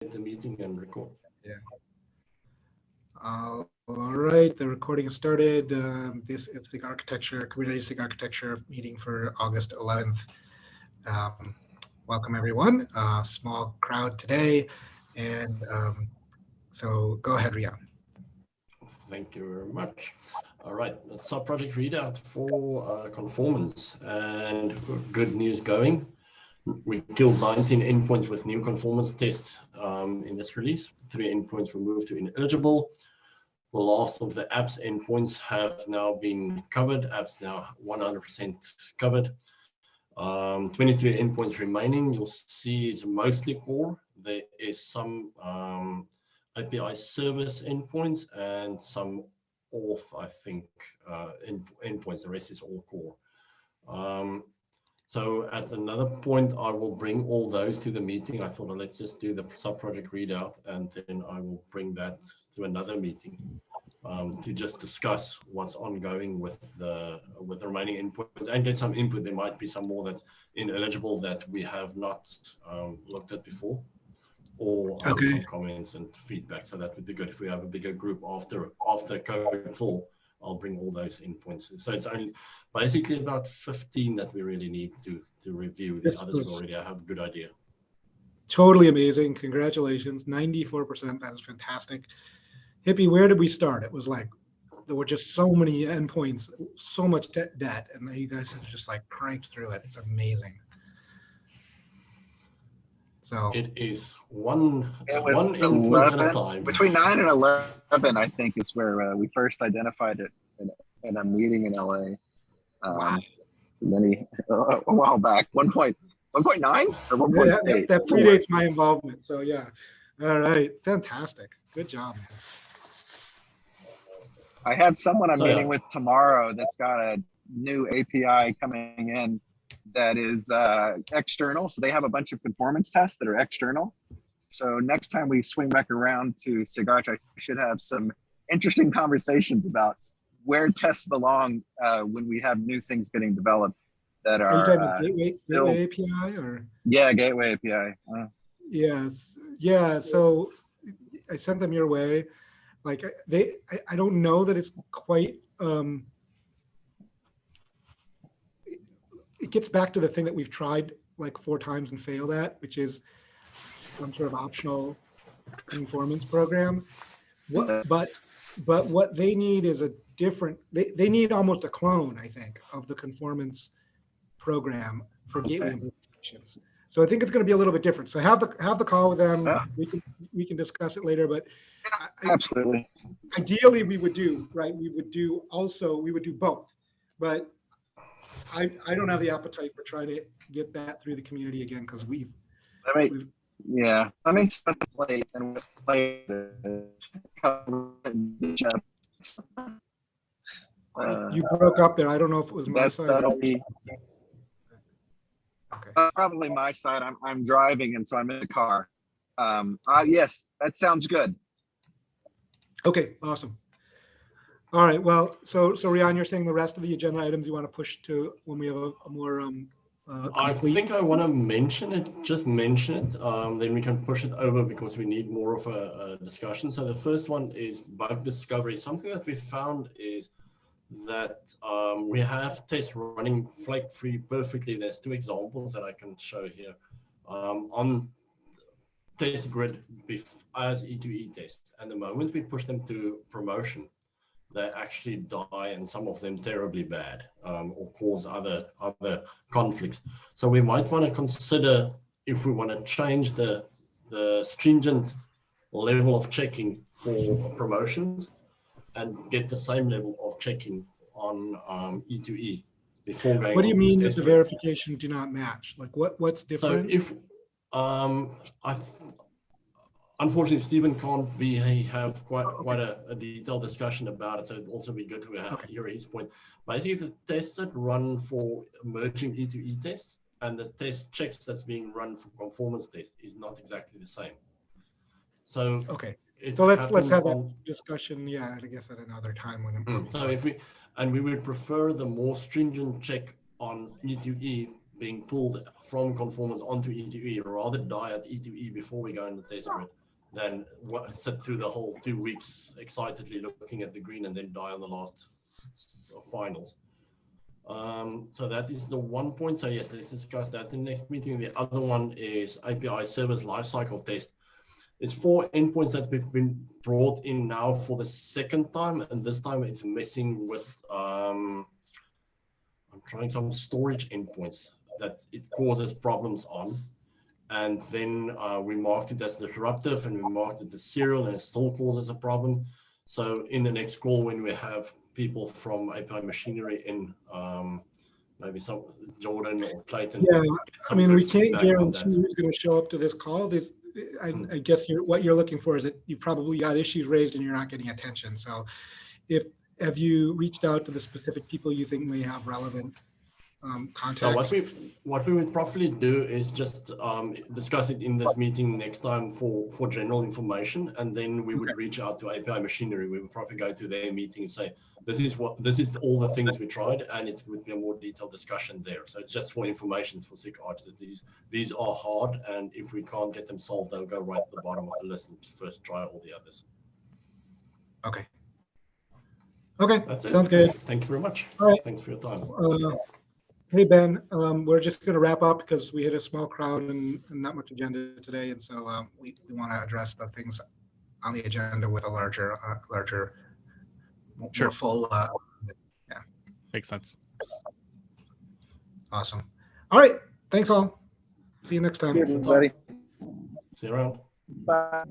the meeting and record. Yeah. All right, the recording started. This is the Community SIG Architecture meeting for August 11th. Welcome everyone. Small crowd today, and so go ahead, Rian. Thank you very much. All right, sub-project readout for conformance, and good news going. We killed 19 endpoints with new conformance tests in this release. 3 endpoints were moved to ineligible. The last of the apps endpoints have now been covered. Apps now 100% covered. 23 endpoints remaining. You'll see it's mostly core. There is some API service endpoints and some auth, I think, endpoints. The rest is all core. So at another point, I will bring all those to the meeting. I thought, let's just do the sub-project readout, and then I will bring that to another meeting to just discuss what's ongoing with the remaining endpoints and get some input. There might be some more that's ineligible that we have not looked at before, or some comments and feedback. So that would be good if we have a bigger group after code full. I'll bring all those endpoints. So it's only basically about 15 that we really need to review. The others already have a good idea. Totally amazing. Congratulations. 94%. That is fantastic. Hippie, where did we start? It was like there were just so many endpoints, so much debt, and you guys have just like cranked through it. It's amazing. So it is one endpoint at a time. Between 9 and 11, I think, is where we first identified it in a meeting in LA. Wow. A while back. 1.9 or 1.8. Yeah, that predates my involvement. So yeah. All right. Fantastic. Good job, man. I have someone I'm meeting with tomorrow that's got a new API coming in that is external. So they have a bunch of conformance tests that are external. So next time we swing back around to SIG Arch, I should have some interesting conversations about where tests belong when we have new things getting developed that are you talking about gateway API or? Yeah, gateway API. Yes. Yeah. So I sent them your way. Like I don't know that it's quite. It gets back to the thing that we've tried like 4 times and failed at, which is some sort of optional conformance program. But what they need is a different. They need almost a clone, I think, of the conformance program for gateway implementations. So I think it's going to be a little bit different. So have the call with them. We can discuss it later. But absolutely, ideally we would do both. But I don't have the appetite for trying to get that through the community again because Let me play and play. You broke up there. I don't know if it was my side. That'll be probably my side. I'm driving, and so I'm in the car. Yes, that sounds good. Okay, awesome. All right. Well, so Rian, you're saying the rest of the agenda items you want to push to when we have a more I think I want to mention it, just mention it, then we can push it over because we need more of a discussion. So the first one is bug discovery. Something that we found is that we have tests running flake-free perfectly. There's 2 examples that I can show here on test grid as E2E tests. And the moment we push them to promotion, they actually die, and some of them terribly bad, or cause other conflicts. So we might want to consider if we want to change the stringent level of checking for promotions and get the same level of checking on E2E before going. What do you mean that the verification do not match? Like what's different? So if unfortunately, Stephen can't have quite a detailed discussion about it, so it'd also be good to hear his point. Basically, the tests that run for merging E2E tests and the test checks that's being run for conformance tests is not exactly the same. So so let's have that discussion. Yeah, I guess at another time when. So we would prefer the more stringent check on E2E being pulled from conformance onto E2E, rather die at E2E before we go into test grid than sit through the whole 2 weeks excitedly looking at the green and then die on the last finals. So that is the one point. So yes, let's discuss that in the next meeting. The other one is API service lifecycle test. It's 4 endpoints that we've been brought in now for the second time, and this time it's messing with I'm trying some storage endpoints that it causes problems on. And then we marked it as disruptive, and we marked it as serial, and it still causes a problem. So in the next call, when we have people from API machinery in, maybe some Jordan or Clayton. Yeah, I mean, we can't guarantee who's going to show up to this call. I guess what you're looking for is that you've probably got issues raised and you're not getting attention. So have you reached out to the specific people you think may have relevant contacts? So what we would probably do is just discuss it in this meeting next time for general information, and then we would reach out to API machinery. We would probably go to their meeting and say, this is all the things we tried, and it would be a more detailed discussion there. So just for information for SIG Arch, that these are hard, and if we can't get them solved, they'll go right at the bottom of the list and first try all the others. Okay. Okay, that's it. Sounds good. Thank you very much. All right. Thanks for your time. Hey, Ben, we're just going to wrap up because we hit a small crowd and not much agenda today. And so we want to address the things on the agenda with a larger, more full. Yeah. Makes sense. Awesome. All right. Thanks all. See you next time. See you, everybody. See you around. Bye.